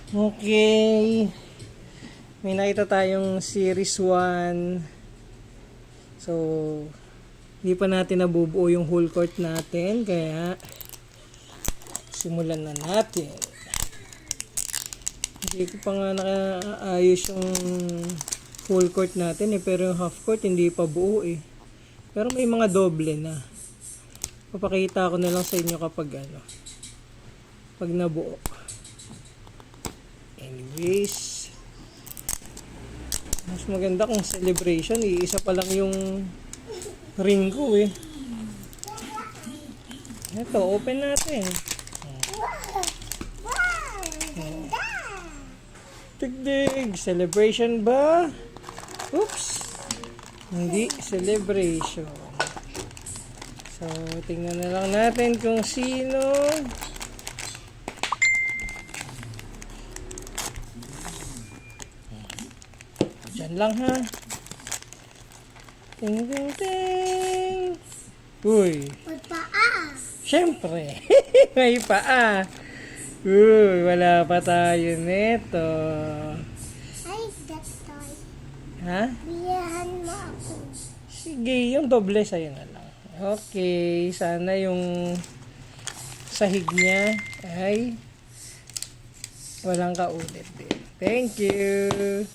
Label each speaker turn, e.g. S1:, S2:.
S1: Okay. May nakita tayong series 1. So, hindi pa natin nabubuo yung whole court natin. Kaya, simulan na natin. Hindi ko pa nga nakaayos yung full court natin pero yung half court hindi pa buo Pero may mga doble na. Papakita ko na lang sa inyo kapag pag nabuo. Anyways, mas maganda kung celebration, iisa pa lang yung ring ko Ito, open natin. Tigdig, celebration ba? Oops. Hindi celebration. So, tingnan na lang natin kung sino. Diyan lang ha. Ting ting ting. Uy.
S2: May paa.
S1: Siyempre. May paa. Uy, wala pa tayo nito.
S2: Ay, that toy.
S1: Ha?
S2: Biyahan mo ako.
S1: Sige, yung doble sa'yo na lang. Okay, sana yung sahig niya ay walang kaulit din. Thank you.